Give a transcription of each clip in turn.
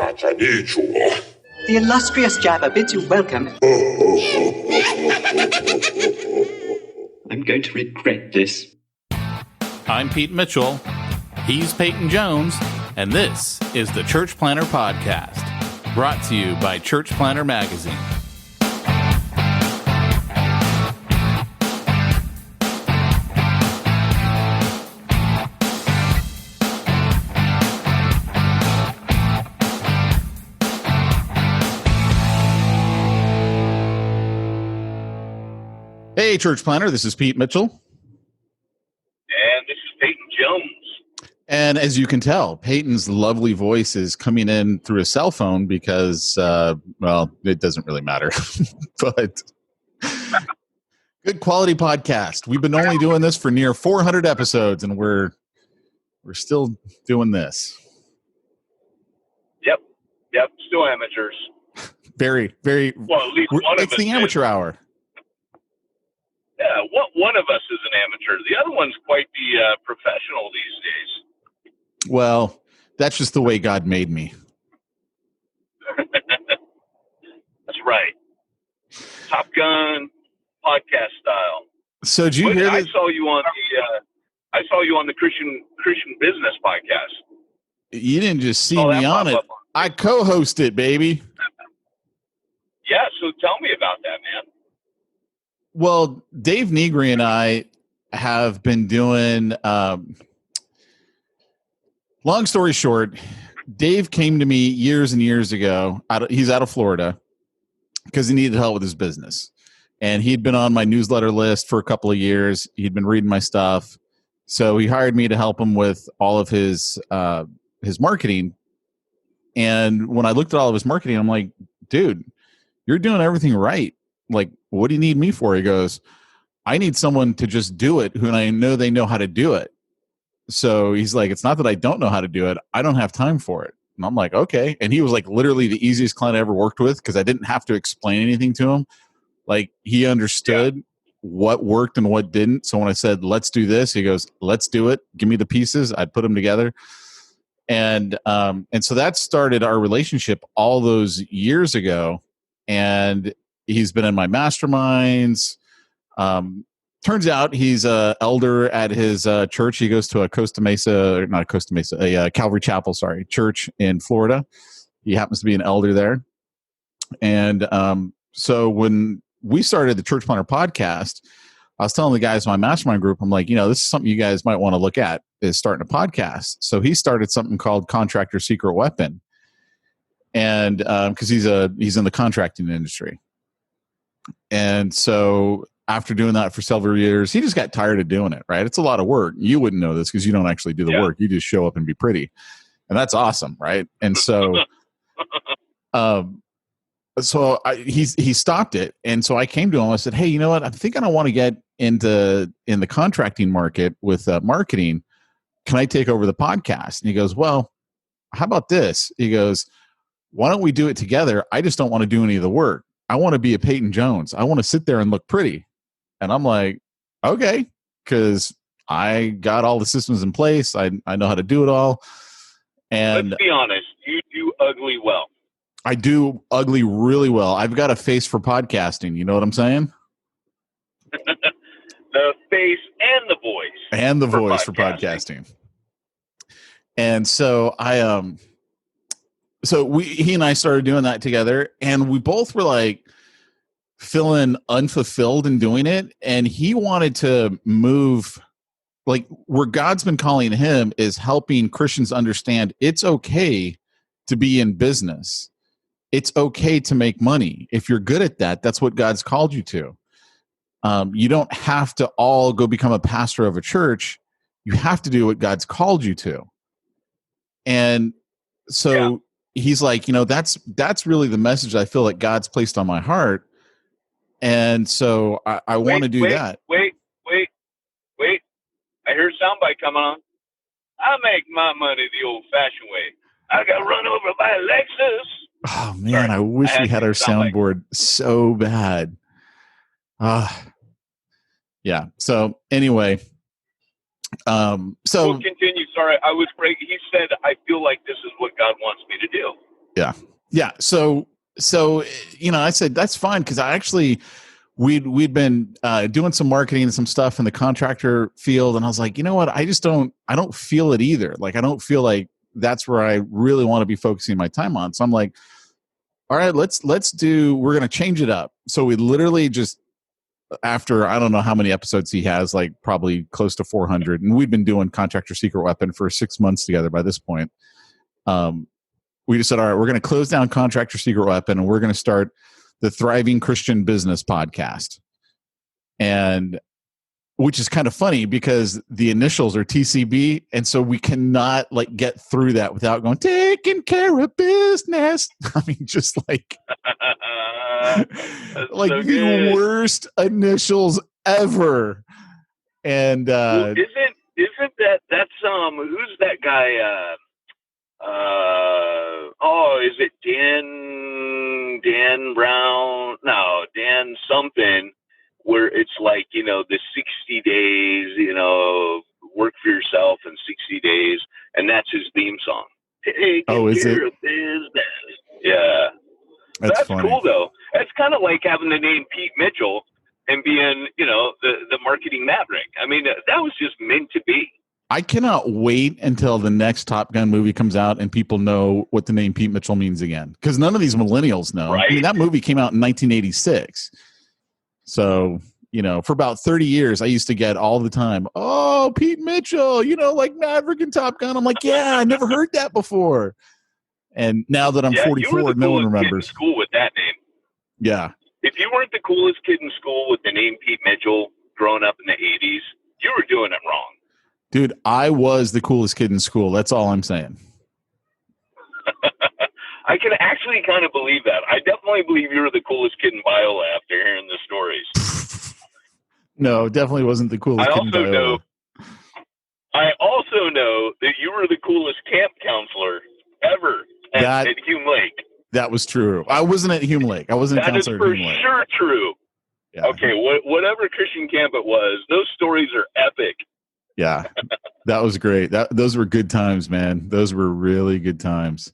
The illustrious Jabba bids you welcome. I'm going to regret this. I'm Pete Mitchell. He's Peyton Jones. And this is the Church Planter Podcast, brought to you by Church Planter Magazine. Hey, Church Planter, this is Pete Mitchell. And this is Peyton Jones. And as you can tell, Peyton's lovely voice is coming in through a cell phone because, well, it doesn't really matter. But good quality podcast. We've been only doing this for near 400 episodes, and we're still doing this. Yep, still amateurs. Very, very. Well, at least one of us. It's the amateur hour. Yeah, one of us is an amateur. The other one's quite the professional these days. Well, that's just the way God made me. That's right. Top Gun podcast style. So did you hear that? I saw you on the Christian Business podcast. You didn't just see me on it. I co-host it, baby. Yeah, so tell me about that, man. Well, Dave Negri and I have been doing, long story short, Dave came to me years and years ago. He's out of Florida because he needed help with his business. And he'd been on my newsletter list for a couple of years. He'd been reading my stuff. So he hired me to help him with all of his marketing. And when I looked at all of his marketing, I'm like, dude, you're doing everything right. Like, what do you need me for? He goes, I need someone to just do it who I know they know how to do it. So he's like, it's not that I don't know how to do it. I don't have time for it. And I'm like, okay. And he was like literally the easiest client I ever worked with because I didn't have to explain anything to him. Like he understood what worked and what didn't. So when I said, let's do this, he goes, let's do it. Give me the pieces. I'd put them together. And so that started our relationship all those years ago. And he's been in my masterminds. Turns out he's an elder at his church. He goes to a Calvary Chapel, church in Florida. He happens to be an elder there. And so when we started the Church Planter podcast, I was telling the guys in my mastermind group, I'm like, this is something you guys might want to look at, is starting a podcast. So he started something called Contractor Secret Weapon. And because he's in the contracting industry. And so after doing that for several years, he just got tired of doing it, right? It's a lot of work. You wouldn't know this because you don't actually do the work. You just show up and be pretty. And that's awesome, right? And so he stopped it. And so I came to him. I said, hey, you know what? I'm thinking I want to get in the contracting market with marketing. Can I take over the podcast? And he goes, well, how about this? He goes, why don't we do it together? I just don't want to do any of the work. I want to be a Peyton Jones. I want to sit there and look pretty. And I'm like, okay, because I got all the systems in place. I know how to do it all. And let's be honest, you do ugly well. I do ugly really well. I've got a face for podcasting. You know what I'm saying? The face and the voice. And the voice for podcasting. And so he and I started doing that together, and we both were like feeling unfulfilled in doing it. And he wanted to move, like where God's been calling him is helping Christians understand it's okay to be in business. It's okay to make money. If you're good at that, that's what God's called you to. You don't have to all go become a pastor of a church. You have to do what God's called you to. And so he's like, that's really the message I feel like God's placed on my heart. And so I want to do that. Wait. I heard soundbite coming on. I make my money the old-fashioned way. I got run over by a Lexus. Oh, man, sorry. I wish we had our soundboard so bad. Yeah. So anyway, we'll continue. Sorry, I was breaking. He said, I feel like this is what God wants me to do. Yeah. Yeah. So, I said, that's fine. Cause we'd been doing some marketing and some stuff in the contractor field. And I was like, you know what? I don't feel it either. Like, I don't feel like that's where I really want to be focusing my time on. So I'm like, all right, we're going to change it up. So we literally just, after, I don't know how many episodes he has, like probably close to 400. And we've been doing Contractor Secret Weapon for 6 months together by this point. We just said, all right, we're going to close down Contractor Secret Weapon and we're going to start the Thriving Christian Business podcast. And which is kind of funny because the initials are TCB. And so we cannot like get through that without going, taking care of business. I mean, just like, like so the good. worst initials ever. And Well, isn't that's who's that guy? Is it Dan Brown? No, Dan something. Where it's like, the 60 days, work for yourself in 60 days, and that's his theme song. is it? Yeah, that's funny. cool though. It's kind of like having the name Pete Mitchell and being, the marketing maverick. I mean, that was just meant to be. I cannot wait until the next Top Gun movie comes out and people know what the name Pete Mitchell means again. Because none of these millennials know. Right. I mean, that movie came out in 1986. So, for about 30 years, I used to get all the time, oh, Pete Mitchell, like Maverick and Top Gun. I'm like, yeah, I never heard that before. And now that I'm 44, no one remembers. Kid in school with that name. Yeah. If you weren't the coolest kid in school with the name Pete Mitchell growing up in the 80s, you were doing it wrong. Dude, I was the coolest kid in school. That's all I'm saying. I can actually kind of believe that. I definitely believe you were the coolest kid in bio after hearing the stories. No, definitely wasn't the coolest kid in bio. I also know that you were the coolest camp counselor ever at Hume Lake. That was true. I wasn't at Hume Lake. I wasn't a counselor at Hume Lake. That is for sure true. Yeah. Okay, whatever Christian camp it was, those stories are epic. Yeah, that was great. Those were good times, man. Those were really good times.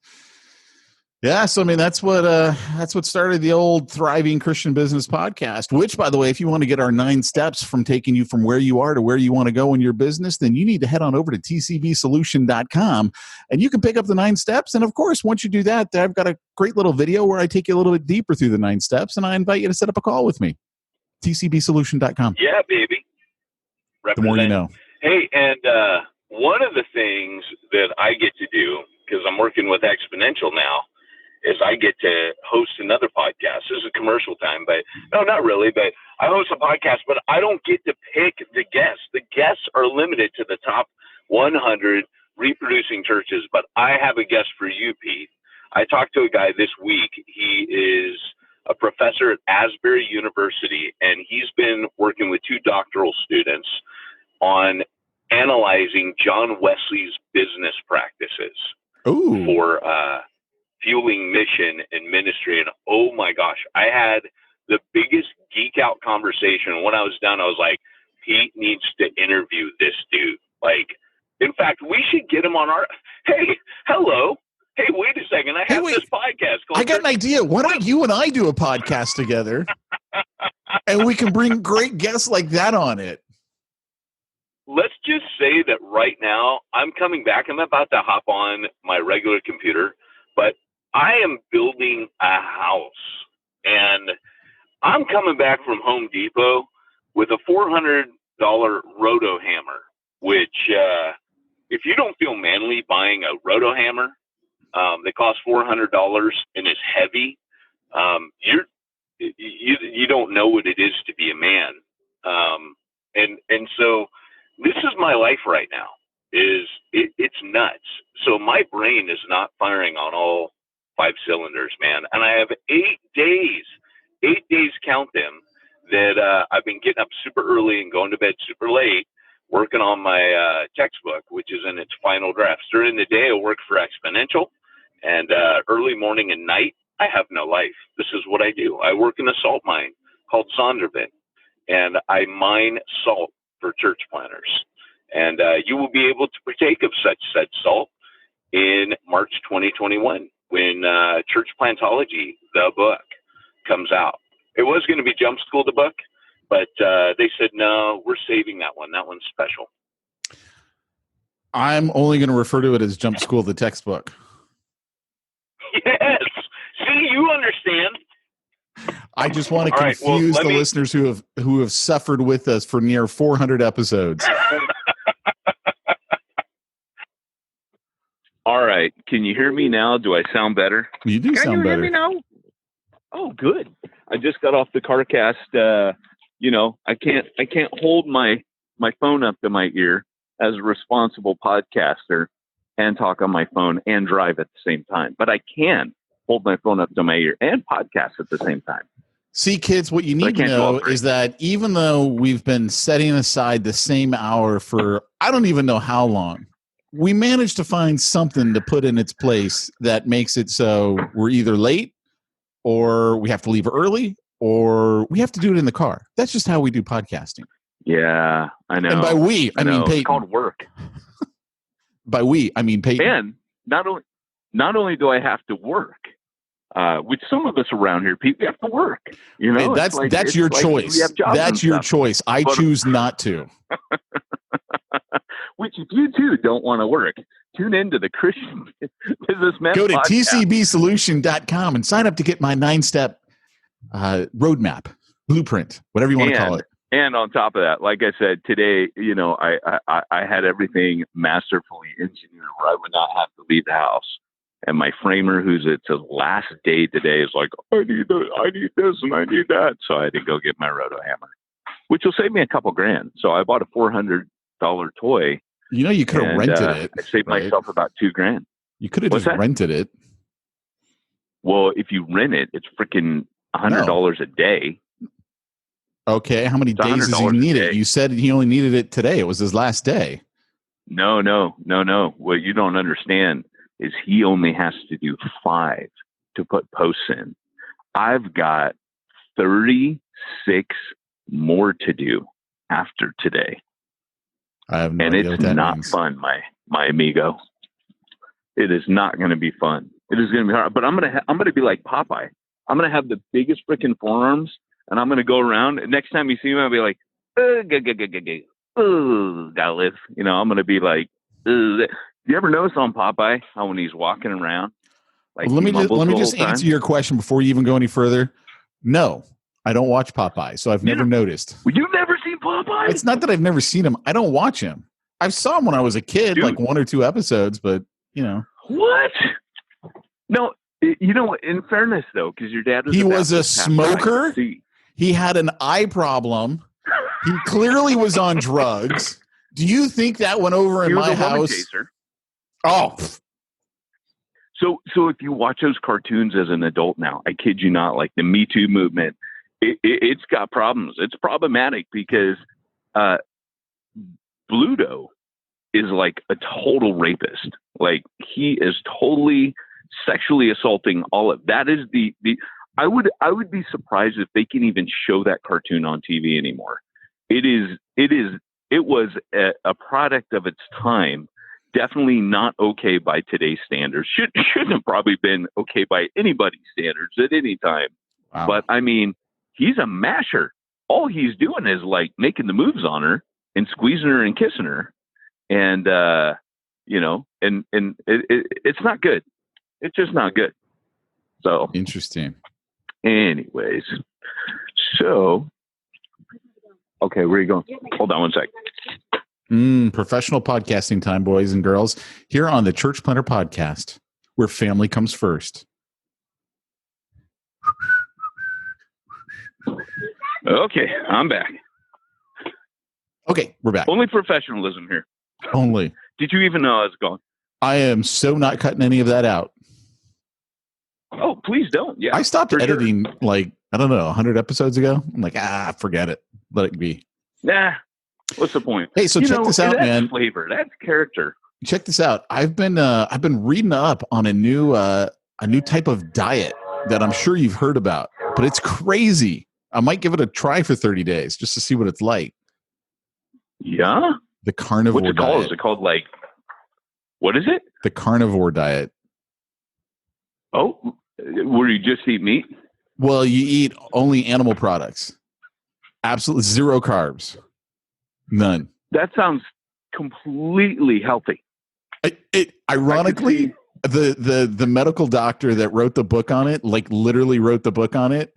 Yeah, so I mean that's what started the old Thriving Christian Business podcast, which, by the way, if you want to get our 9 steps from taking you from where you are to where you want to go in your business, then you need to head on over to tcbsolution.com and you can pick up the 9 steps. And of course, once you do that, I've got a great little video where I take you a little bit deeper through the 9 steps, and I invite you to set up a call with me. tcbsolution.com. Yeah, baby. The more you know. Hey, and one of the things that I get to do, because I'm working with Exponential now, is I get to host another podcast. This is commercial time, but no, not really. But I host a podcast, but I don't get to pick the guests. The guests are limited to the top 100 reproducing churches. But I have a guest for you, Pete. I talked to a guy this week. He is a professor at Asbury University, and he's been working with 2 doctoral students on analyzing John Wesley's business practices for fueling mission and ministry. And oh my gosh, I had the biggest geek out conversation. When I was done, I was like, Pete needs to interview this dude. Like, in fact, we should get him on our, hey, hello. Hey, wait a second. I have this podcast called, I got an idea. Why don't you and I do a podcast together and we can bring great guests like that on it? Let's just say that right now I'm coming back. I'm about to hop on my regular computer, but I am building a house, and I'm coming back from Home Depot with a $400 roto hammer, which if you don't feel manly buying a roto hammer, they cost $400 and is heavy. You don't know what it is to be a man. And so this is my life right now. It's nuts. So my brain is not firing on all 5 cylinders, man. And I have 8 days, count them, that I've been getting up super early and going to bed super late, working on my textbook, which is in its final drafts. During the day, I work for Exponential, and early morning and night, I have no life. This is what I do. I work in a salt mine called Sondervin, and I mine salt for church planners. And you will be able to partake of such said salt in March 2021. when Church Plantology, the book, comes out. It was going to be Jump School, the book, but they said, no, we're saving that one. That one's special. I'm only going to refer to it as Jump School, the textbook. Yes. See, you understand. I just want to confuse the listeners who have suffered with us for near 400 episodes. All right. Can you hear me now? Do I sound better? You do sound better. Can you hear me now? Oh, good. I just got off the CarCast. I can't hold my phone up to my ear as a responsible podcaster and talk on my phone and drive at the same time. But I can hold my phone up to my ear and podcast at the same time. See, kids, what you need to know is that even though we've been setting aside the same hour for I don't even know how long, we managed to find something to put in its place that makes it so we're either late or we have to leave early or we have to do it in the car. That's just how we do podcasting. Yeah, I know. And by we, I mean Peyton. It's called work. By we, I mean Peyton. And not only do I have to work, which some of us around here, people have to work. You know, hey, that's your choice. That's your choice. I choose not to. Which, if you too don't want to work, tune into the Christian Businessman Go to podcast. tcbsolution.com and sign up to get my 9-step roadmap, blueprint, whatever you want to call it. And on top of that, like I said, today, I had everything masterfully engineered where I would not have to leave the house. And my framer, it's his last day today, is like, I need this and I need that. So I had to go get my roto hammer, which will save me a couple grand. So I bought a $400 toy. You could have rented it. I saved myself about $2,000. You could have just rented it. Well, if you rent it, it's freaking $100 a day. Okay, how many days does he need it? You said he only needed it today. It was his last day. No. What you don't understand is he only has to do 5 to put posts in. I've got 36 more to do after today. I have no idea what that means. And it's not fun, my amigo. It is not going to be fun. It is going to be hard. But I'm going to be like Popeye. I'm going to have the biggest freaking forearms, and I'm going to go around. And next time you see me, I'll be like, gotta live. I'm going to be like, you ever notice on Popeye how when he's walking around, like let me just answer your question before you even go any further. No, I don't watch Popeye, so I've never noticed. Well, you've never seen Popeye? It's not that I've never seen him. I don't watch him. I saw him when I was a kid, like 1 or 2 episodes, but What? No, in fairness though, because your dad was was a smoker. He had an eye problem. He clearly was on drugs. Do you think that went over in my house? Oh. So if you watch those cartoons as an adult now, I kid you not, like the Me Too movement, it's got problems. It's problematic because Bluto is like a total rapist. Like he is totally sexually assaulting all of that. Is the I would be surprised if they can even show that cartoon on TV anymore. It was a product of its time. Definitely not okay by today's standards. Shouldn't have probably been okay by anybody's standards at any time. Wow. But I mean, he's a masher. All he's doing is like making the moves on her and squeezing her and kissing her. And, it's not good. It's just not good. So interesting. Anyways, so, okay, where are you going? Hold on one sec. Professional podcasting time, boys and girls, here on the Church Planter Podcast, where family comes first. Okay, I'm back. Okay, we're back. Only professionalism here. Only. Did you even know I was gone? I am so not cutting any of that out. Oh, please don't. Yeah, I stopped editing like, I don't know, 100 episodes ago. I'm like, forget it. Let it be. Nah. What's the point? Hey, so check this out, that's man. Flavor. That's character. Check this out. I've been reading up on a new type of diet that I'm sure you've heard about, but it's crazy. I might give it a try for 30 days just to see what it's like. Yeah. The carnivore diet. What's it called? Is it called like, what is it? The carnivore diet. Oh, where you just eat meat? Well, you eat only animal products. Absolutely zero carbs. None. That sounds completely healthy. Ironically, the medical doctor that wrote the book on it, like literally wrote the book on it,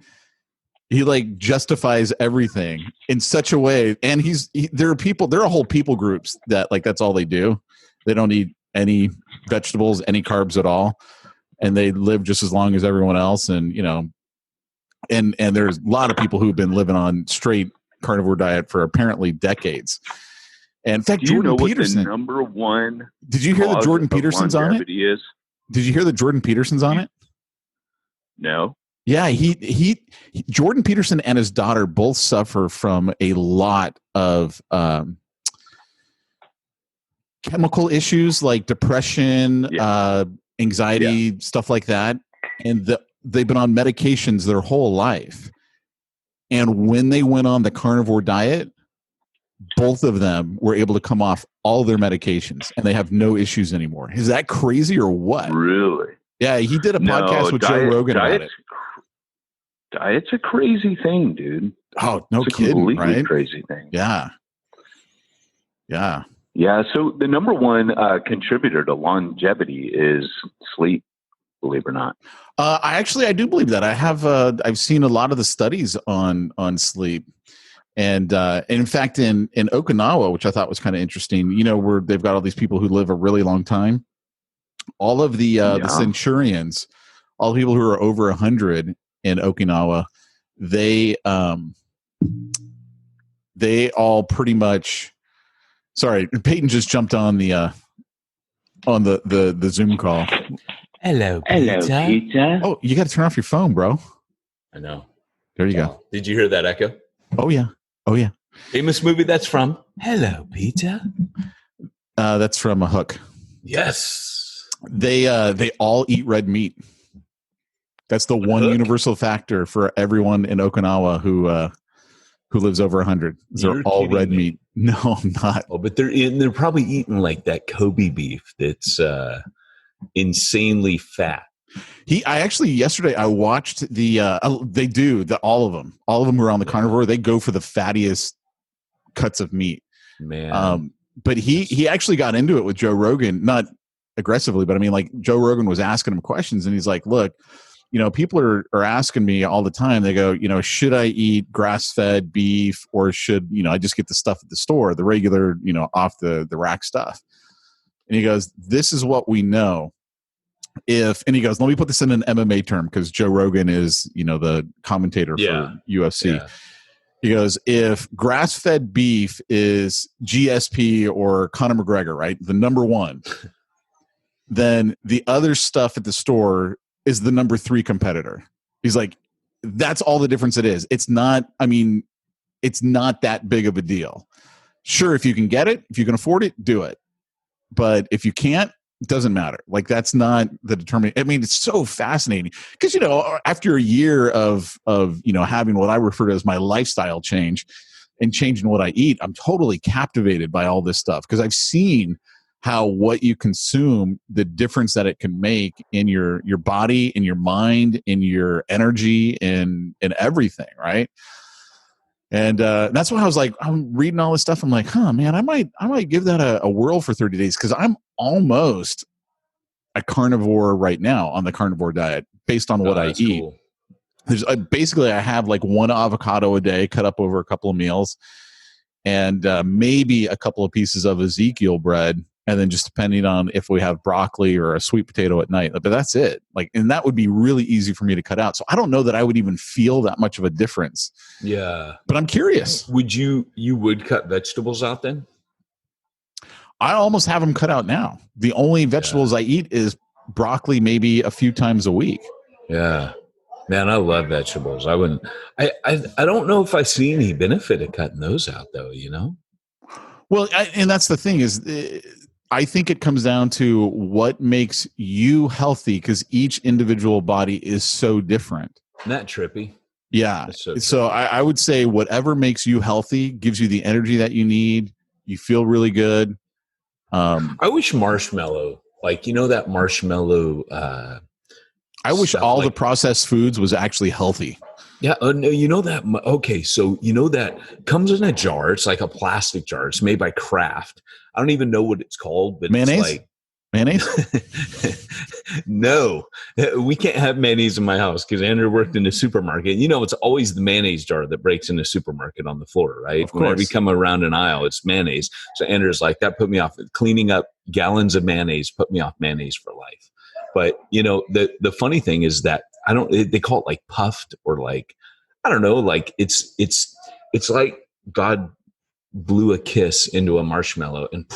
he like justifies everything in such a way. And there are whole people groups that like that's all they do. They don't eat any vegetables, any carbs at all, and they live just as long as everyone else. And and there's a lot of people who've been living on straight carnivore diet for apparently decades. And in fact, Jordan Peterson, the number one. Did you hear that Jordan Peterson's on it? Is? Did you hear that Jordan Peterson's on it? No. Yeah, he Jordan Peterson and his daughter both suffer from a lot of chemical issues like depression, anxiety, stuff like that, and they've been on medications their whole life. And when they went on the carnivore diet, both of them were able to come off all their medications, and they have no issues anymore. Is that crazy or what? Really? Yeah, he did a podcast with Joe Rogan about it. Diet's a crazy thing, dude. Oh, no it's kidding, completely right? Crazy thing. Yeah. So the number one contributor to longevity is sleep. Believe it or not. I do believe that. I have. I've seen a lot of the studies on sleep, and in fact, in Okinawa, which I thought was kind of interesting. Where they've got all these people who live a really long time. All of the centurions, all the people who are over 100 in Okinawa, they all pretty much. Sorry, Peyton just jumped on the Zoom call. Hello, Peter. Oh, you got to turn off your phone, bro. I know. There you go. Did you hear that echo? Oh yeah. Famous movie that's from. Hello, Peter. That's from a Hook. Yes. They all eat red meat. That's the one universal factor for everyone in Okinawa who lives over 100. They're all red meat. No, I'm not. Oh, but they're probably eating like that Kobe beef that's insanely fat. Yesterday I watched all of them who are on the carnivore, they go for the fattiest cuts of meat, man. But he actually got into it with Joe Rogan, not aggressively, but I mean, like Joe Rogan was asking him questions, and he's like, look, people are asking me all the time, they go, should I eat grass-fed beef, or should I just get the stuff at the store, the regular off the rack stuff? And he goes, this is what we know. And he goes, let me put this in an MMA term, because Joe Rogan is, the commentator for UFC. Yeah. He goes, if grass-fed beef is GSP or Conor McGregor, right, the number one, then the other stuff at the store is the number 3 competitor. He's like, that's all the difference it is. It's not that big of a deal. Sure, if you can get it, if you can afford it, do it. But if you can't, it doesn't matter. Like, that's not the determining. I mean, it's so fascinating because, after a year of having what I refer to as my lifestyle change and changing what I eat, I'm totally captivated by all this stuff, because I've seen how what you consume, the difference that it can make in your body, in your mind, in your energy, in everything, right? And that's why I was like, I'm reading all this stuff. I'm like, man, I might give that a whirl for 30 days, because I'm almost a carnivore right now on the carnivore diet based on what I eat. Cool. There's basically I have like 1 avocado a day cut up over a couple of meals, and maybe a couple of pieces of Ezekiel bread. And then just depending on if we have broccoli or a sweet potato at night, but that's it. Like, and that would be really easy for me to cut out. So I don't know that I would even feel that much of a difference. Yeah. But I'm curious. Would you cut vegetables out then? I almost have them cut out now. The only vegetables I eat is broccoli, maybe a few times a week. Yeah. Man, I love vegetables. I don't know if I see any benefit of cutting those out though, Well, and that's the thing is, I think it comes down to what makes you healthy, because each individual body is so different. Isn't that trippy? Yeah. So I would say whatever makes you healthy gives you the energy that you need. You feel really good. I wish marshmallow, like, that marshmallow I wish stuff all like- the processed foods was actually healthy. Yeah, no, you know that. Okay, so you know that comes in a jar. It's like a plastic jar. It's made by Kraft. I don't even know what it's called, but Mayonnaise? it's like Mayonnaise? no, we can't have mayonnaise in my house because Andrew worked in the supermarket. You know, it's always the mayonnaise jar that breaks in the supermarket on the floor, right? Of Whenever you course. come around an aisle, it's mayonnaise. So Andrew's like, that put me off. Cleaning up gallons of mayonnaise put me off mayonnaise for life. But you know, the funny thing is that they call it like puffed or like, I don't know, like it's like God blew a kiss into a marshmallow and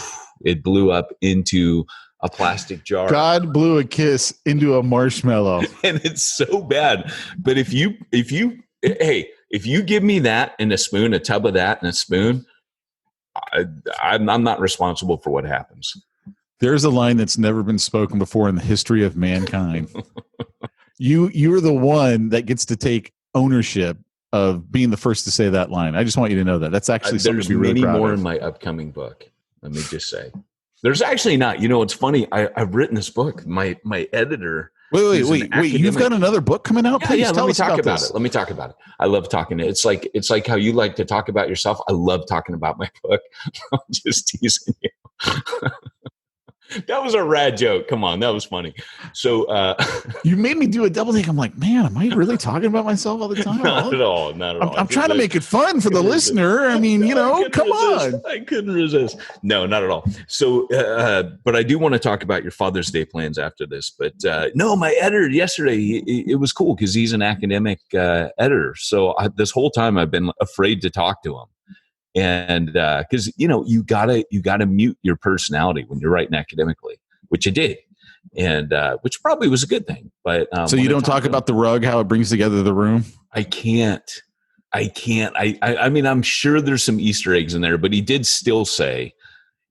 it blew up into a plastic jar. God blew a kiss into a marshmallow. And it's so bad. But if you give me that and a spoon, a tub of that and a spoon, I'm not responsible for what happens. There's a line that's never been spoken before in the history of mankind. You're the one that gets to take ownership of being the first to say that line. I just want you to know that. That's actually something There's to be really many proud more of. in my upcoming book. Let me just say. There's actually not. You know, it's funny. I've written this book. My editor. Wait. You've got another book coming out? Please Let tell me us talk about this. it. Let me talk about it. I love talking. It's like how you like to talk about yourself. I love talking about my book. I'm just teasing you. That was a rad joke. Come on, that was funny. So you made me do a double take. I'm like, man, am I really talking about myself all the time? Not at all. Not at all. I'm trying to make it fun for the listener. I mean, come on. I couldn't resist. No, not at all. So, but I do want to talk about your Father's Day plans after this. But no, my editor yesterday, it was cool because he's an academic editor. So this whole time I've been afraid to talk to him. And because you gotta mute your personality when you're writing academically, which I did, and which probably was a good thing. But so you don't talk about the rug, how it brings together the room. I can't. I mean, I'm sure there's some Easter eggs in there, but he did still say,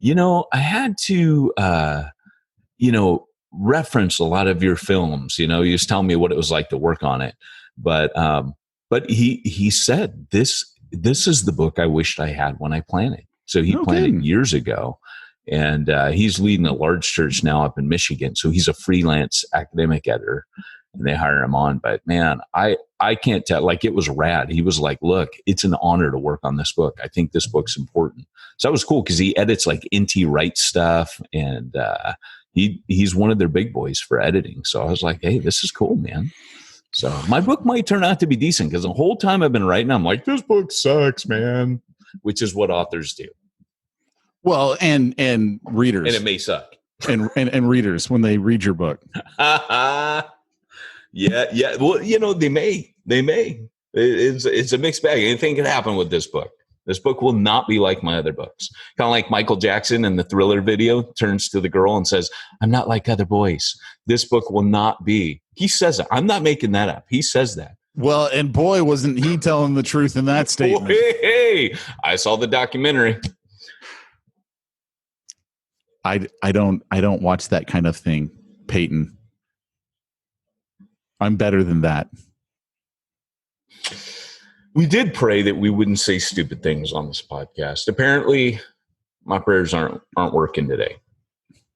I had to, reference a lot of your films. He was telling me what it was like to work on it, but he said this is the book I wished I had when I planted. So he planted years ago, and he's leading a large church now up in Michigan. So he's a freelance academic editor, and they hire him on. But man, I can't tell. Like, it was rad. He was like, "Look, it's an honor to work on this book. I think this book's important." So that was cool because he edits like NT Wright stuff, and he's one of their big boys for editing. So I was like, "Hey, this is cool, man." So my book might turn out to be decent because the whole time I've been writing, I'm like, this book sucks, man, which is what authors do. Well, and readers. And it may suck. and readers when they read your book. Yeah. Well, they may. It's a mixed bag. Anything can happen with this book. This book will not be like my other books. Kind of like Michael Jackson in the Thriller video turns to the girl and says, "I'm not like other boys." This book will not be. He says it. I'm not making that up. He says that. Well, and boy, wasn't he telling the truth in that statement. Hey, I saw the documentary. I don't watch that kind of thing, Peyton. I'm better than that. We did pray that we wouldn't say stupid things on this podcast. Apparently, my prayers aren't working today.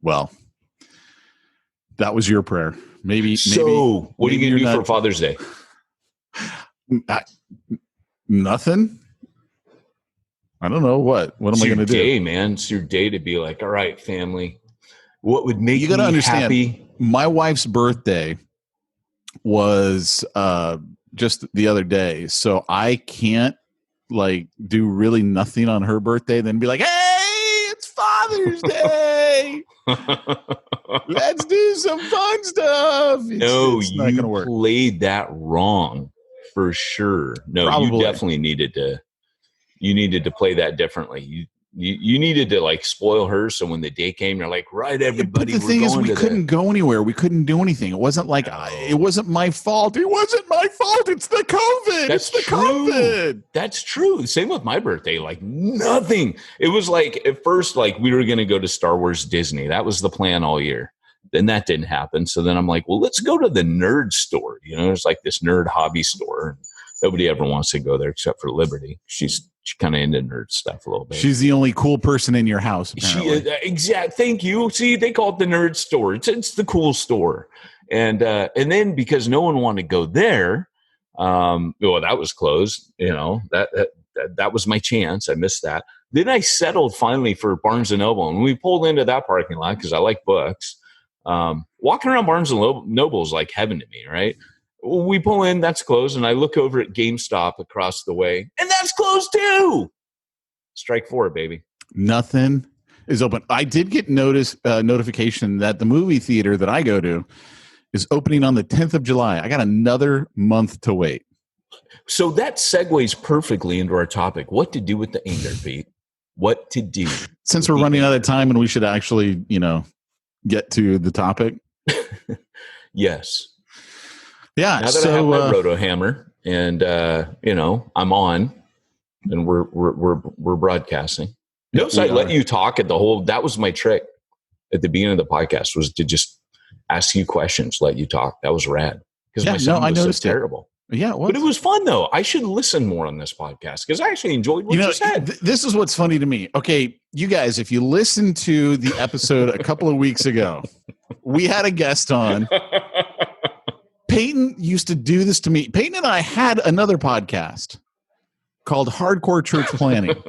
Well, that was your prayer. Maybe. So, what are you going to do for Father's Day? Nothing. I don't know what. What am I going to do? Day, man. It's your day to be like, all right, family. What would make you got to understand? Happy? My wife's birthday was just the other day, so I can't do really nothing on her birthday. Then be like, hey, it's Father's Day. Let's do some fun stuff. It's not going to work. Played that wrong for sure. No, Probably. You definitely needed to play that differently. You needed to spoil her. So when the day came, you're like, right, everybody. But the thing is, we couldn't go anywhere. We couldn't do anything. It wasn't like it wasn't my fault. It wasn't my fault. It's the COVID. That's the true. COVID. That's true. Same with my birthday. Nothing. It was at first, we were going to go to Star Wars Disney. That was the plan all year. Then that didn't happen. So then I'm like, well, let's go to the nerd store. There's this nerd hobby store. Nobody ever wants to go there except for Liberty. She's kind of into nerd stuff a little bit. She's the only cool person in your house, apparently. Exact. Thank you. See, they call it the nerd store. It's the cool store. And then because no one wanted to go there, well, that was closed. That was my chance. I missed that. Then I settled finally for Barnes and Noble, and we pulled into that parking lot because I like books. Walking around Barnes and Noble is like heaven to me, right? We pull in, that's closed, and I look over at GameStop across the way, and that's closed too. Strike 4, baby. Nothing is open. I did get notification that the movie theater that I go to is opening on the 10th of July. I got another month to wait. So that segues perfectly into our topic. What to do with the anger, Pete? What to do? Since we're running out of time and we should actually, get to the topic. Yes. Yeah. Now that I have my roto hammer and, I'm on and we're broadcasting. Notice I let you talk at the whole, that was my trick at the beginning of the podcast, was to just ask you questions, let you talk. That was rad. Because my sound was so terrible. Yeah, but it was fun though. I should listen more on this podcast because I actually enjoyed what you said. This is what's funny to me. Okay, you guys, if you listen to the episode a couple of weeks ago, we had a guest on. Peyton used to do this to me. Peyton and I had another podcast called Hardcore Church Planning.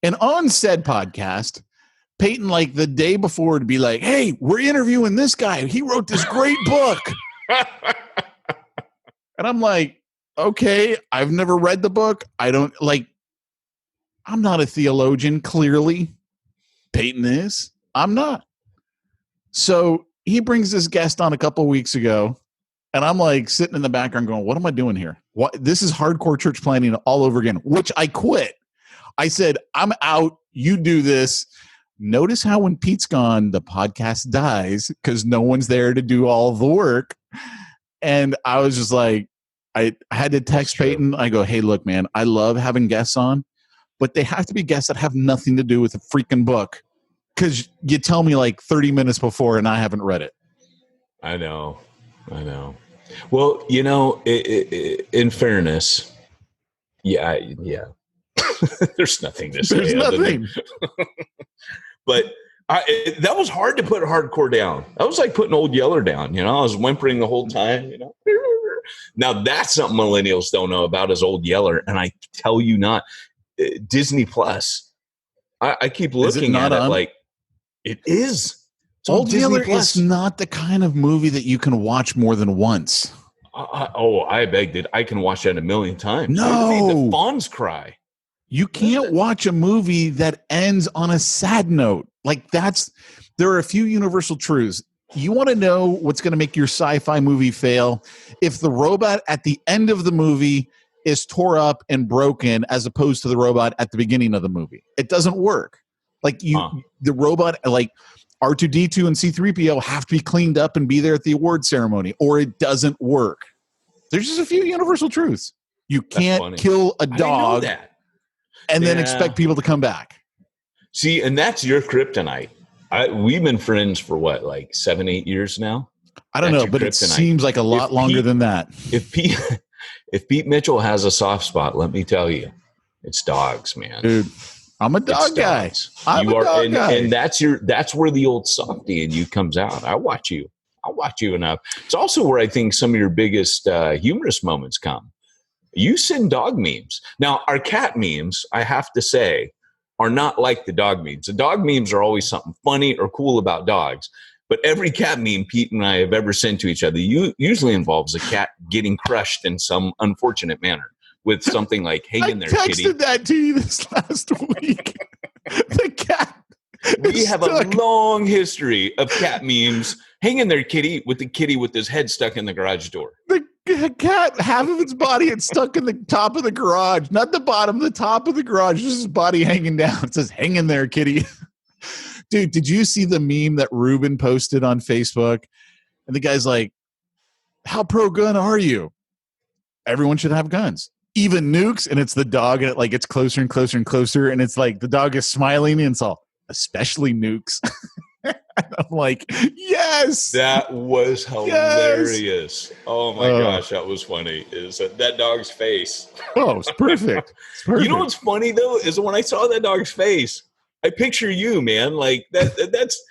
And on said podcast, Peyton, like the day before, would be like, "Hey, we're interviewing this guy. He wrote this great book." And I'm like, okay, I've never read the book. I'm not a theologian, clearly. Peyton is. I'm not. So he brings this guest on a couple of weeks ago, and I'm like sitting in the background going, what am I doing here? This is Hardcore Church Planning all over again, which I quit. I said, I'm out. You do this. Notice how when Pete's gone, the podcast dies because no one's there to do all the work. And I was just like, I had to text Peyton. I go, hey, look, man, I love having guests on, but they have to be guests that have nothing to do with the freaking book, because you tell me like 30 minutes before and I haven't read it. I know. Well, in fairness, yeah. There's nothing to say. There's nothing. But that was hard to put hardcore down. That was like putting Old Yeller down. I was whimpering the whole time. Now that's something millennials don't know about is Old Yeller. And I tell you not, Disney Plus. I keep looking at it like it is. Old Yeller is not the kind of movie that you can watch more than once. I begged it. I can watch that a million times. No, the fawns cry. You can't watch a movie that ends on a sad note. There are a few universal truths. You want to know what's going to make your sci-fi movie fail? If the robot at the end of the movie is tore up and broken as opposed to the robot at the beginning of the movie. It doesn't work. The robot, like R2-D2 and C-3PO have to be cleaned up and be there at the award ceremony, or it doesn't work. There's just a few universal truths. You can't kill a dog and then expect people to come back. See, and that's your kryptonite. We've been friends for what, like 7-8 years now? I don't know, but it seems like a lot longer than that. If Pete Mitchell has a soft spot, let me tell you, it's dogs, man. Dude, I'm a dog guy. And that's where the old softy in you comes out. I'll watch you enough. It's also where I think some of your biggest humorous moments come. You send dog memes. Now, our cat memes, I have to say, are not like the dog memes. The dog memes are always something funny or cool about dogs. But every cat meme Pete and I have ever sent to each other usually involves a cat getting crushed in some unfortunate manner with something like, hang in there, kitty. I texted that to you this last week. The cat. We have a long history of cat memes. Hang in there, kitty, with the kitty with his head stuck in the garage door. The cat, half of its body is stuck in the top of the garage, not the bottom, the top of the garage, just his body hanging down. It says, hang in there, kitty. Dude, did you see the meme that Ruben posted on Facebook? And the guy's like, how pro-gun are you? Everyone should have guns. Even nukes, and it's the dog, and it gets closer and closer and closer, and it's like the dog is smiling, and it's all, especially nukes. I'm like, yes. That was hilarious. Yes. Oh my gosh, that was funny. Is that dog's face? Oh, it's perfect. It's perfect. You know what's funny though is when I saw that dog's face, I picture you, man. Like that's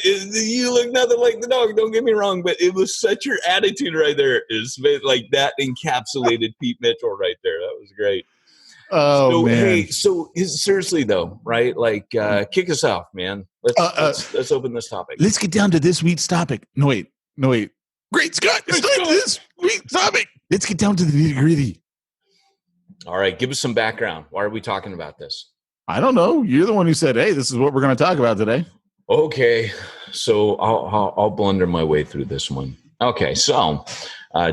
You look nothing like the dog. Don't get me wrong, but it was such your attitude right there. Is like that encapsulated Pete Mitchell right there. That was great. Oh, so, man. Hey, seriously though, right? Like, kick us off, man. Let's open this topic. Let's get down to this week's topic. No, wait. Great Scott, this week's topic. Let's get down to the nitty-gritty. All right, give us some background. Why are we talking about this? I don't know. You're the one who said, "Hey, this is what we're going to talk about today." Okay, so I'll blunder my way through this one. Okay, so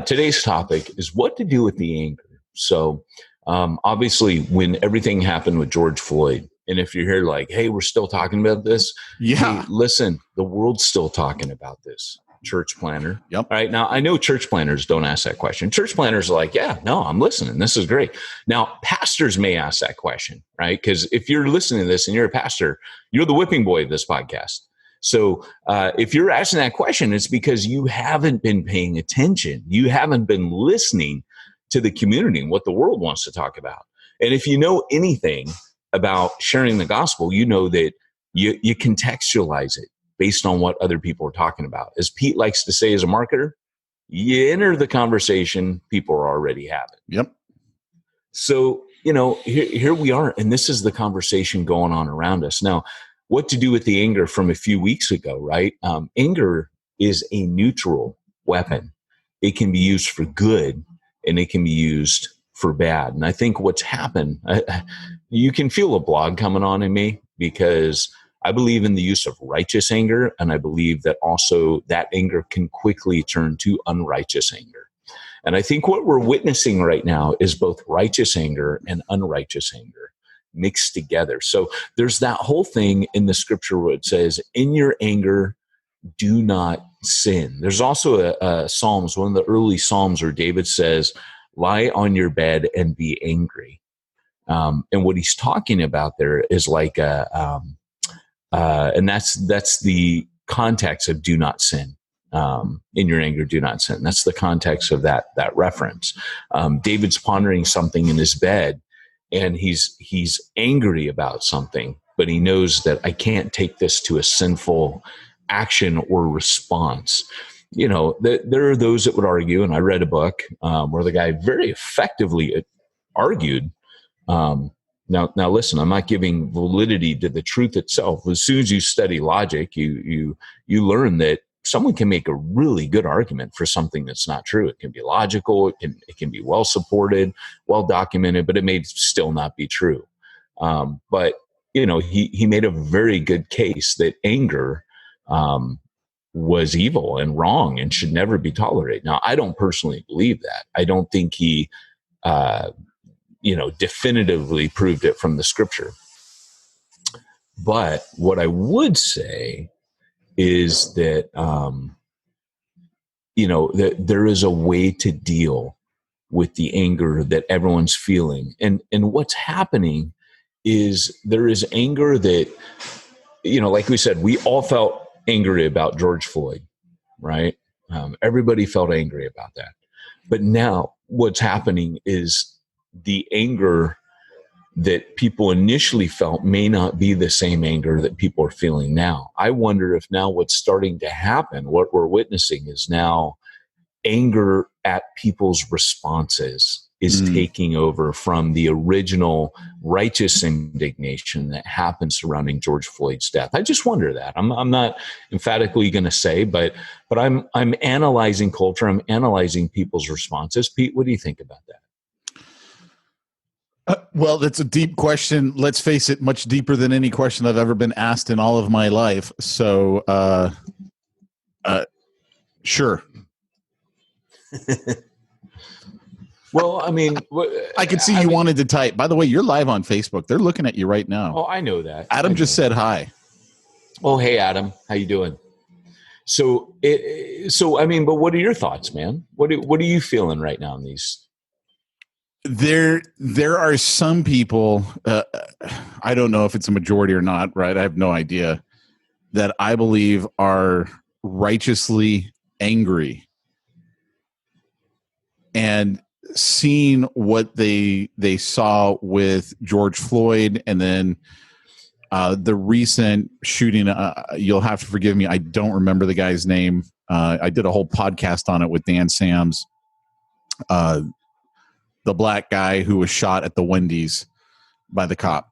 today's topic is what to do with the anger. So obviously, when everything happened with George Floyd, and if you're here like, hey, we're still talking about this. Yeah. Hey, listen, the world's still talking about this. Church planner. Yep. All right. Now, I know church planners don't ask that question. Church planners are like, yeah, no, I'm listening. This is great. Now, pastors may ask that question, right? Because if you're listening to this and you're a pastor, you're the whipping boy of this podcast. So if you're asking that question, it's because you haven't been paying attention. You haven't been listening to the community and what the world wants to talk about. And if you know anything about sharing the gospel, you know that you contextualize it based on what other people are talking about. As Pete likes to say as a marketer, you enter the conversation people are already having. Yep. So, here we are, and this is the conversation going on around us. Now, what to do with the anger from a few weeks ago, right? Anger is a neutral weapon. It can be used for good, and it can be used for bad. And I think what's happened, you can feel a blog coming on in me because I believe in the use of righteous anger, and I believe that also that anger can quickly turn to unrighteous anger. And I think what we're witnessing right now is both righteous anger and unrighteous anger mixed together. So there's that whole thing in the scripture where it says, in your anger, do not sin. There's also a Psalms, one of the early Psalms where David says, lie on your bed and be angry. And what he's talking about there is like and that's the context of do not sin. In your anger, do not sin. That's the context of that reference. David's pondering something in his bed, and he's angry about something, but he knows that I can't take this to a sinful action or response. There are those that would argue, and I read a book where the guy very effectively argued. Now, listen, I'm not giving validity to the truth itself. As soon as you study logic, you learn that someone can make a really good argument for something that's not true. It can be logical. It can be well supported, well documented, but it may still not be true. But he made a very good case that anger was evil and wrong and should never be tolerated. Now, I don't personally believe that. I don't think he definitively proved it from the scripture. But what I would say is that, that there is a way to deal with the anger that everyone's feeling. And what's happening is there is anger that, like we said, we all felt angry about George Floyd, right? Everybody felt angry about that. But now what's happening is the anger that people initially felt may not be the same anger that people are feeling now. I wonder if now what's starting to happen, what we're witnessing is now anger at people's responses is taking over from the original righteous indignation that happened surrounding George Floyd's death. I just wonder that. I'm not emphatically going to say, but I'm analyzing culture. I'm analyzing people's responses. Pete, what do you think about that? Well, that's a deep question. Let's face it, much deeper than any question I've ever been asked in all of my life. So, sure. Well, I mean, I could see you wanted to type. By the way, you're live on Facebook. They're looking at you right now. Oh, I know that. Adam just said hi. Oh, hey, Adam. How you doing? So I mean, but what are your thoughts, man? What are you feeling right now in these? There are some people, I don't know if it's a majority or not, right? I have no idea, that I believe are righteously angry and seeing what they saw with George Floyd and then the recent shooting, you'll have to forgive me, I don't remember the guy's name. I did a whole podcast on it with Dan Sams, the black guy who was shot at the Wendy's by the cop.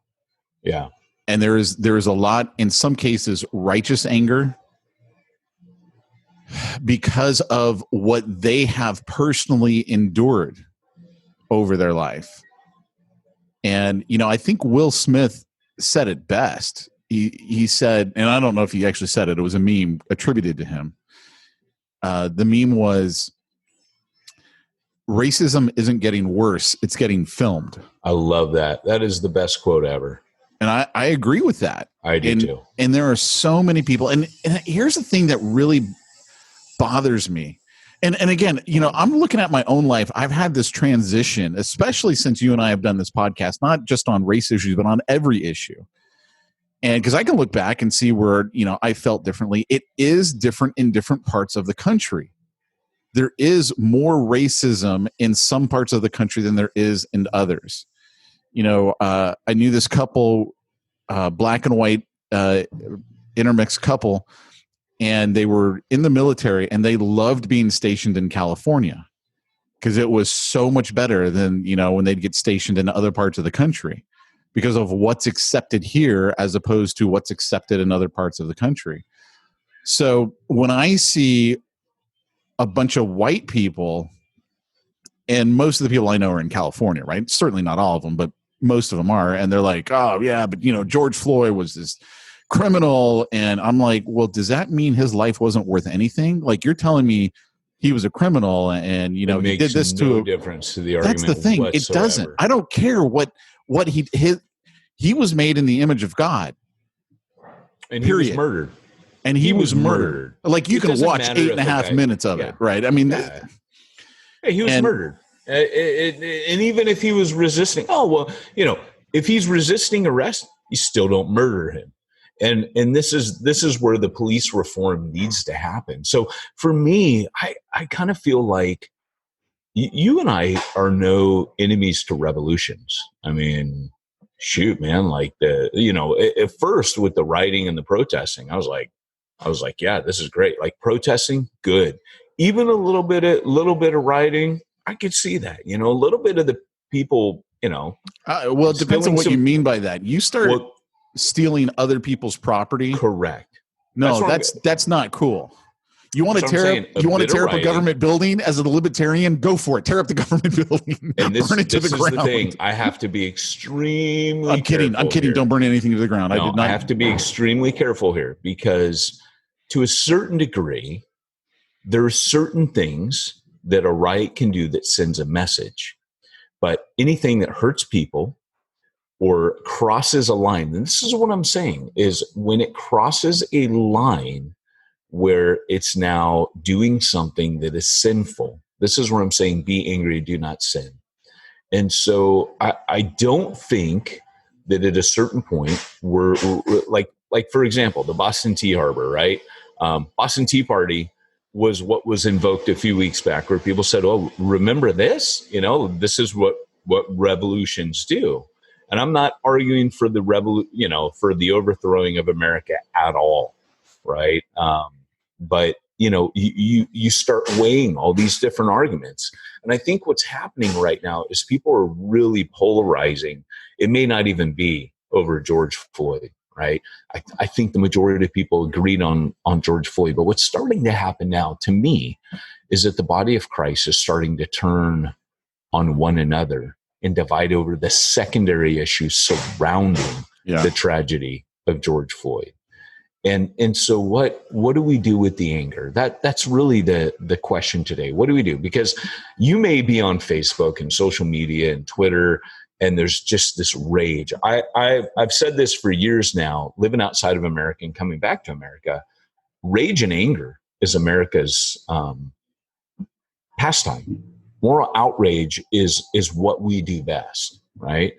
Yeah. And there is a lot, in some cases, righteous anger because of what they have personally endured over their life. And, I think Will Smith said it best. He said, and I don't know if he actually said it, it was a meme attributed to him. The meme was, racism isn't getting worse, it's getting filmed. I love that. That is the best quote ever. And I agree with that. I do too. And there are so many people. And here's the thing that really bothers me. And again, I'm looking at my own life. I've had this transition, especially since you and I have done this podcast, not just on race issues, but on every issue. And because I can look back and see where, I felt differently. It is different in different parts of the country. There is more racism in some parts of the country than there is in others. I knew this couple, black and white intermixed couple, and they were in the military, and they loved being stationed in California because it was so much better than, when they'd get stationed in other parts of the country because of what's accepted here as opposed to what's accepted in other parts of the country. So when I see a bunch of white people, and most of the people I know are in California, right? Certainly not all of them, but most of them are. And they're like, oh yeah, but George Floyd was this criminal. And I'm like, well, does that mean his life wasn't worth anything? Like, you're telling me he was a criminal and, he did this no difference to the argument. That's the thing. Whatsoever. It doesn't. I don't care what he was made in the image of God. And he was murdered. And he was murdered. Like, you can watch 8.5 minutes of it, right? I mean, he was murdered. And even if he was resisting, if he's resisting arrest, you still don't murder him. And this is where the police reform needs to happen. So for me, I kind of feel like you and I are no enemies to revolutions. I mean, shoot, man, like at first with the rioting and the protesting, I was like, yeah, this is great. Like, protesting, good. Even a little bit of rioting, I could see that. A little bit of the people, well, it depends on what you mean by that. You start stealing other people's property. Correct. No, that's not cool. You want to tear up a government building as a libertarian? Go for it. Tear up the government building. And burn it to the ground. The thing. I have to be extremely I'm kidding. Here. Don't burn anything to the ground. No, I have to be extremely careful here because to a certain degree, there are certain things that a riot can do that sends a message. But anything that hurts people or crosses a line, and this is what I'm saying, is when it crosses a line where it's now doing something that is sinful. This is where I'm saying, be angry, do not sin. And so I don't think that at a certain point we're like, for example, the Boston Tea Harbor, right? Boston Tea Party was what was invoked a few weeks back where people said, oh, remember this? This is what revolutions do. And I'm not arguing for the for the overthrowing of America at all, right? But you start weighing all these different arguments. And I think what's happening right now is people are really polarizing. It may not even be over George Floyd, right? I think the majority of people agreed on George Floyd. But what's starting to happen now, to me, is that the body of Christ is starting to turn on one another and divide over the secondary issues surrounding the tragedy of George Floyd. And so what do we do with the anger? That's really the question today. What do we do? Because you may be on Facebook and social media and Twitter, and there's just this rage. I've said this for years now, living outside of America and coming back to America. Rage and anger is America's pastime. Moral outrage is what we do best, right?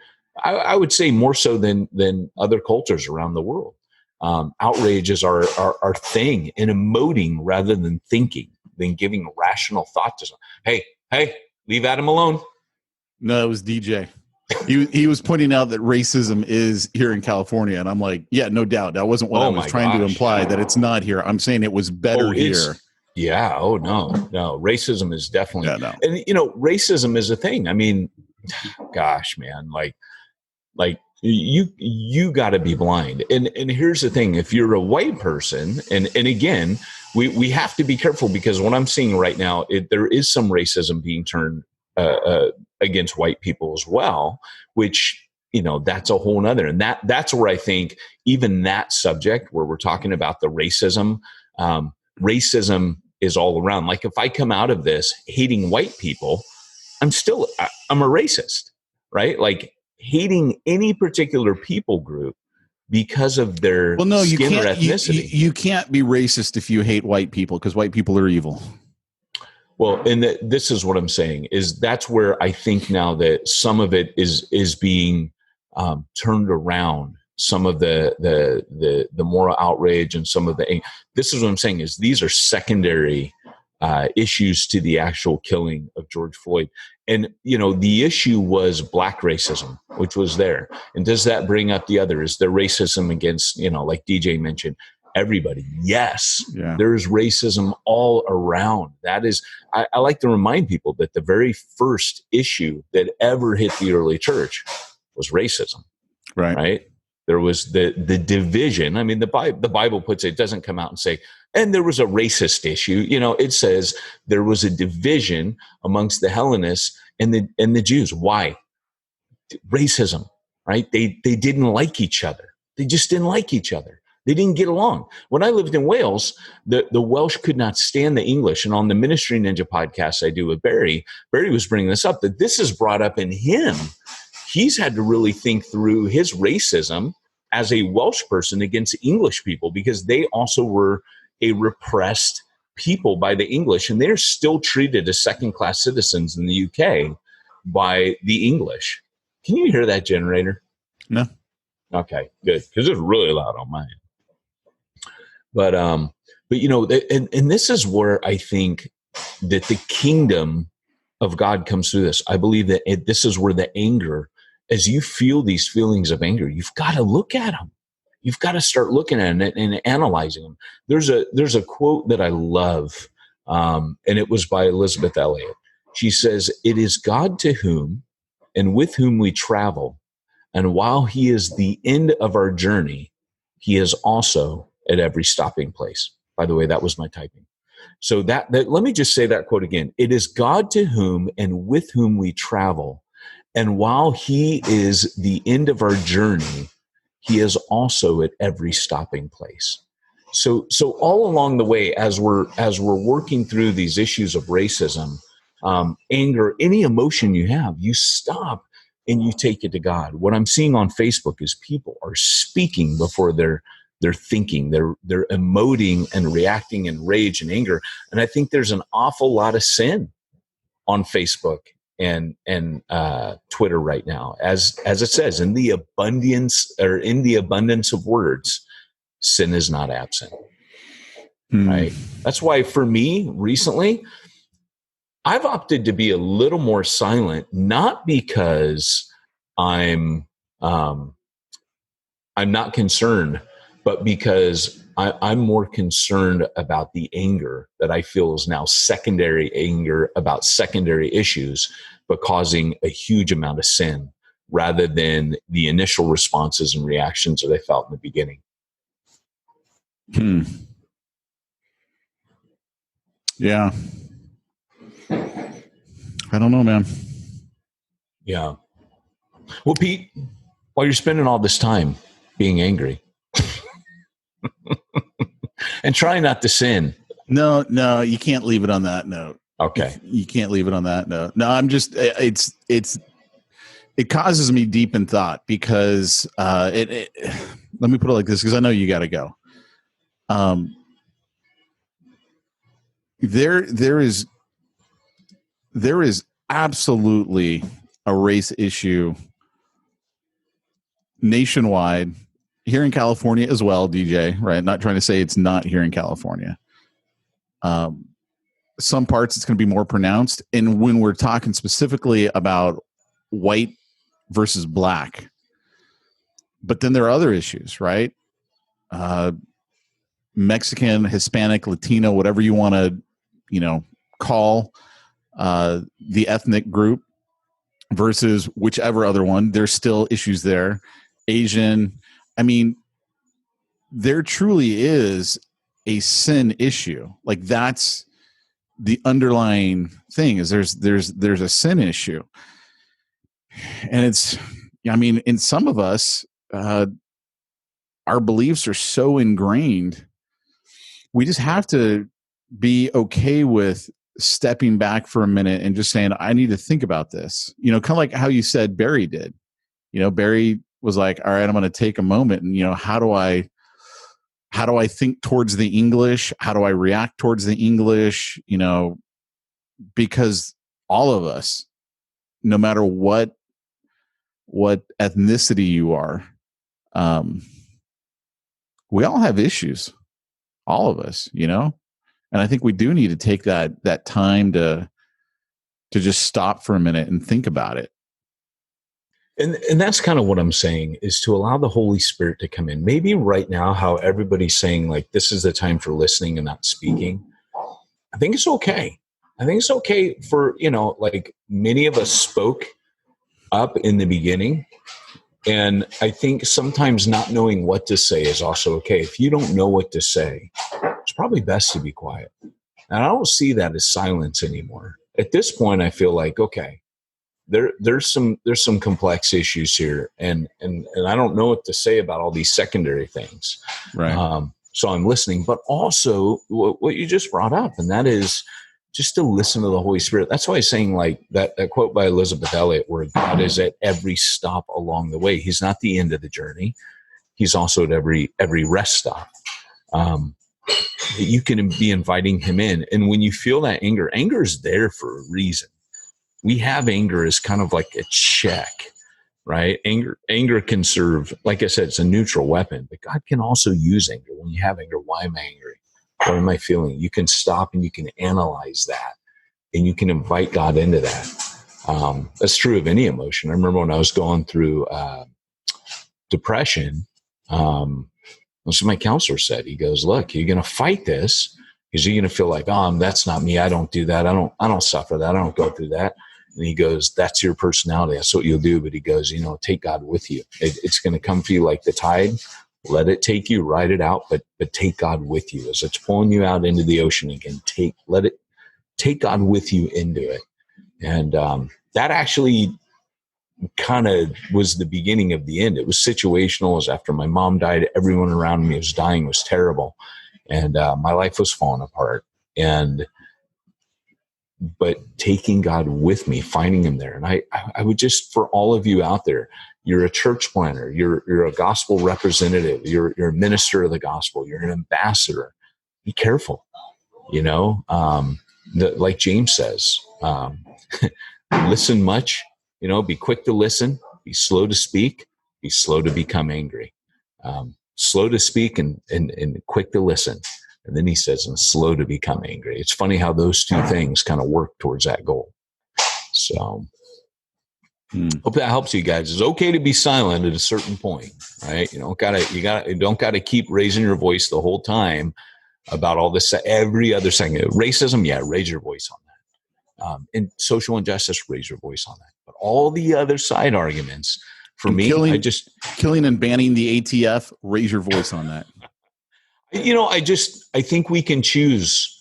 I would say more so than other cultures around the world. Outrage is our thing, and emoting rather than thinking, than giving rational thought to something. Hey, leave Adam alone. No, it was DJ. He was pointing out that racism is here in California, and I'm like, yeah, no doubt. That wasn't what I was trying to imply, that it's not here. I'm saying it was better here. Yeah. Oh, no. Racism is definitely. Yeah, no. And, racism is a thing. I mean, gosh, man, like you got to be blind. And here's the thing. If you're a white person, and again, we have to be careful, because what I'm seeing right now, there is some racism being turned against white people as well, which, that's a whole nother. And that's where I think even that subject where we're talking about the racism is all around. Like, if I come out of this hating white people, I'm a racist, right? Like, hating any particular people group because of their skin or ethnicity. You can't be racist if you hate white people, because white people are evil. Well, and this is what I'm saying, is that's where I think now that some of it is being turned around. Some of the moral outrage and some of this is what I'm saying, is these are secondary issues to the actual killing of George Floyd. And, the issue was black racism, which was there. And does that bring up the other? Is there racism against, like DJ mentioned, everybody? Yes. Yeah. There's racism all around. That is, I like to remind people that the very first issue that ever hit the early church was racism. Right. There was the division. I mean, the Bible puts it doesn't come out and say, and there was a racist issue. It says there was a division amongst the Hellenists and the Jews. Why? Racism, right? They didn't like each other. They just didn't like each other. They didn't get along. When I lived in Wales, the Welsh could not stand the English. And on the Ministry Ninja podcast I do with Barry was bringing this up, that this is brought up in him. He's had to really think through his racism as a Welsh person against English people, because they also were a repressed people by the English, and they're still treated as second-class citizens in the UK by the English. Can you hear that generator? No. Okay, good, because it's really loud on mine. But and this is where I think that the kingdom of God comes through this. I believe that this is where the anger, as you feel these feelings of anger, you've got to look at them. You've got to start looking at it and analyzing them. There's a quote that I love, and it was by Elizabeth Elliot. She says, "It is God to whom and with whom we travel, and while he is the end of our journey, he is also at every stopping place." By the way, that was my typing. So that let me just say that quote again. It is God to whom and with whom we travel, and while he is the end of our journey, he is also at every stopping place. So all along the way, as we're working through these issues of racism, anger, any emotion you have, you stop and you take it to God. What I'm seeing on Facebook is people are speaking before they're thinking, they're emoting and reacting in rage and anger. And I think there's an awful lot of sin on Facebook and Twitter right now, as it says, in the abundance of words, sin is not absent. Right. That's why for me recently, I've opted to be a little more silent, not because I'm not concerned, but because I'm more concerned about the anger that I feel is now secondary anger about secondary issues, but causing a huge amount of sin rather than the initial responses and reactions that I felt in the beginning. Yeah. I don't know, man. Yeah. Well, Pete, while you're spending all this time being angry and trying not to sin. No, you can't leave it on that note. Okay. You can't leave it on that note. No, I'm just, it causes me deep in thought because let me put it like this, because I know you got to go. There is absolutely a race issue nationwide, here in California as well, DJ, right? Not trying to say it's not here in California. Some parts it's going to be more pronounced. And when we're talking specifically about white versus black. But then there are other issues, right? Mexican, Hispanic, Latino, whatever you want to, call the ethnic group versus whichever other one. There's still issues there. Asian. I mean, there truly is a sin issue. Like, that's the underlying thing, is there's a sin issue. And it's, I mean, in some of us, our beliefs are so ingrained, we just have to be okay with stepping back for a minute and just saying, I need to think about this. Kind of like how you said Barry did. Barry was like, all right, I'm going to take a moment and, how do I think towards the English? How do I react towards the English? Because all of us, no matter what ethnicity you are, we all have issues, all of us, and I think we do need to take that time to just stop for a minute and think about it. And that's kind of what I'm saying, is to allow the Holy Spirit to come in. Maybe right now, how everybody's saying, like, this is the time for listening and not speaking. I think it's okay. I think it's okay for, like, many of us spoke up in the beginning. And I think sometimes not knowing what to say is also okay. If you don't know what to say, it's probably best to be quiet. And I don't see that as silence anymore. At this point, I feel like, okay, there's some complex issues here, and I don't know what to say about all these secondary things. Right. So I'm listening, but also what you just brought up, and that is just to listen to the Holy Spirit. That's why I'm saying, like, that quote by Elizabeth Elliot, where God is at every stop along the way. He's not the end of the journey. He's also at every rest stop. You can be inviting him in. And when you feel that anger is there for a reason. We have anger as kind of like a check, right? Anger can serve, like I said, it's a neutral weapon, but God can also use anger. When you have anger, why am I angry? What am I feeling? You can stop and you can analyze that, and you can invite God into that. That's true of any emotion. I remember when I was going through depression, that's what my counselor said. He goes, look, you're going to fight this because you're going to feel like, that's not me. I don't do that. I don't suffer that. I don't go through that. And he goes, that's your personality. That's what you'll do. But he goes, take God with you. It's going to come for you like the tide. Let it take you, ride it out, but take God with you. As it's pulling you out into the ocean again, let it take God with you into it. And that actually kind of was the beginning of the end. It was situational. It was after my mom died. Everyone around me was dying. It was terrible. And my life was falling apart. But taking God with me, finding him there. And I would just, for all of you out there, you're a church planner, you're a gospel representative, you're a minister of the gospel, you're an ambassador. Be careful, like James says, listen much, be quick to listen, be slow to speak, be slow to become angry. Slow to speak and quick to listen. And then he says, and slow to become angry. It's funny how those two things kind of work towards that goal. So hope that helps you guys. It's okay to be silent at a certain point, right? You don't gotta keep raising your voice the whole time about all this, every other second. Racism, yeah, raise your voice on that. And social injustice, raise your voice on that. But all the other side arguments, for me, killing and banning the ATF, raise your voice on that. I think we can choose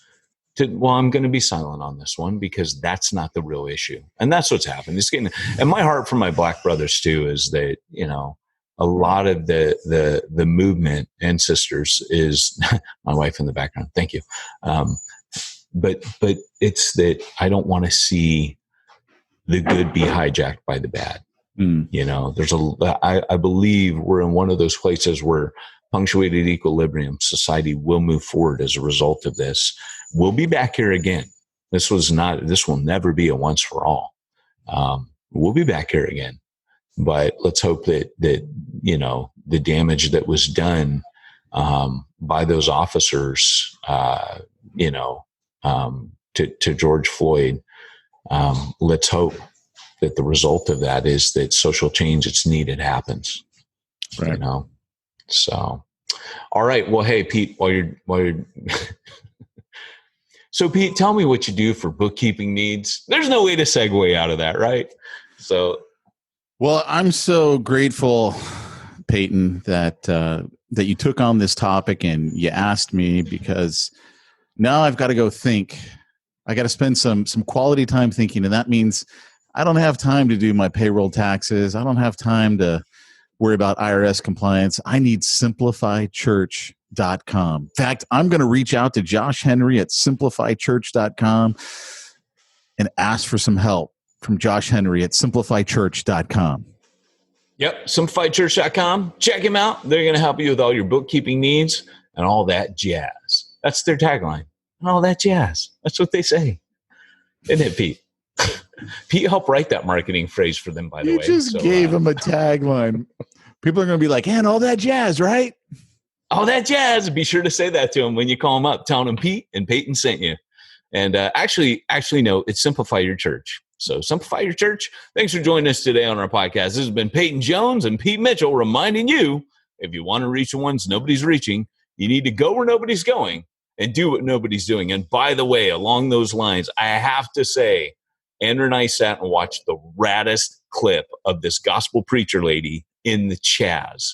to, I'm going to be silent on this one because that's not the real issue. And that's what's happened. And my heart for my black brothers too, is that, a lot of the movement and sisters is my wife in the background. Thank you. But it's that I don't want to see the good be hijacked by the bad. I believe we're in one of those places where punctuated equilibrium society will move forward as a result of this. We'll be back here again. This will never be a once for all. We'll be back here again, but let's hope that the damage that was done, by those officers, to George Floyd, let's hope that the result of that is that social change that's needed happens. Right. You know? So, all right. Well, hey, Pete, while you're so Pete, tell me what you do for bookkeeping needs. There's no way to segue out of that, right? So, well, I'm so grateful, Peyton, that you took on this topic and you asked me, because now I've got to go think. I got to spend some quality time thinking, and that means I don't have time to do my payroll taxes. I don't have time to worry about IRS compliance. I need simplifychurch.com. In fact, I'm going to reach out to Josh Henry at simplifychurch.com and ask for some help from Josh Henry at simplifychurch.com. Yep, simplifychurch.com. Check him out. They're going to help you with all your bookkeeping needs and all that jazz. That's their tagline. And all that jazz. That's what they say. Isn't it, Pete? Pete helped write that marketing phrase for them, by the way. You just gave him a tagline. People are going to be like, and all that jazz, right? All that jazz. Be sure to say that to them when you call them up. Tell them Pete and Peyton sent you. And actually, no, it's Simplify Your Church. So Simplify Your Church. Thanks for joining us today on our podcast. This has been Peyton Jones and Pete Mitchell reminding you, if you want to reach the ones nobody's reaching, you need to go where nobody's going and do what nobody's doing. And by the way, along those lines, I have to say, Andrew and I sat and watched the raddest clip of this gospel preacher lady in the Chaz.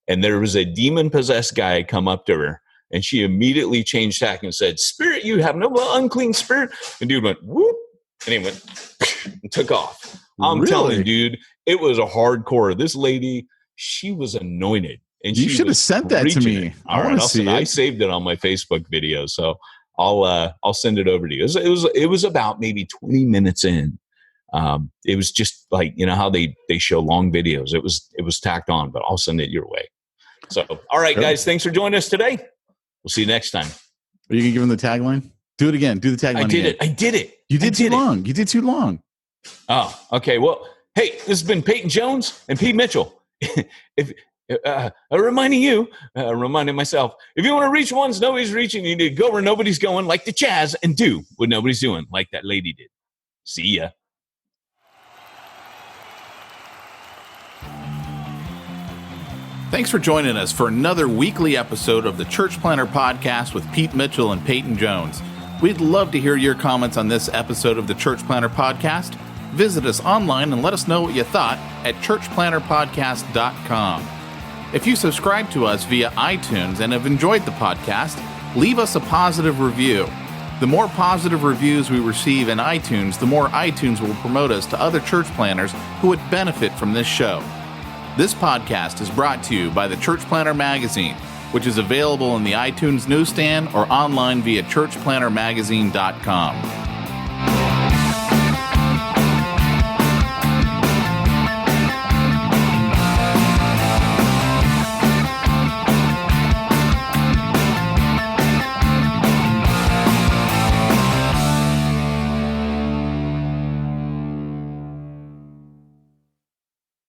And there was a demon-possessed guy come up to her, and she immediately changed tack and said, "Spirit, you have no unclean spirit." And dude went, whoop, and he went and took off. I'm telling you, dude, it was a hardcore. This lady, she was anointed. And you should have sent that to me. All right, I saved it on my Facebook video, so I'll send it over to you. It was about maybe 20 minutes in. It was just like, you know how they show long videos. It was tacked on, but I'll send it your way. So, all right, guys, thanks for joining us today. We'll see you next time. Are you gonna give them the tagline? Do it again. Do the tagline. I did it. You did too long. You did too long. Oh, okay. Well, hey, this has been Peyton Jones and Pete Mitchell. Reminding myself, if you want to reach ones nobody's reaching, you need to go where nobody's going, like the Chaz, and do what nobody's doing, like that lady did. See ya. Thanks for joining us for another weekly episode of the Church Planner Podcast with Pete Mitchell and Peyton Jones. We'd love to hear your comments on this episode of the Church Planner Podcast. Visit us online and let us know what you thought at churchplannerpodcast.com. If you subscribe to us via iTunes and have enjoyed the podcast, leave us a positive review. The more positive reviews we receive in iTunes, the more iTunes will promote us to other church planners who would benefit from this show. This podcast is brought to you by the Church Planner Magazine, which is available in the iTunes newsstand or online via churchplannermagazine.com.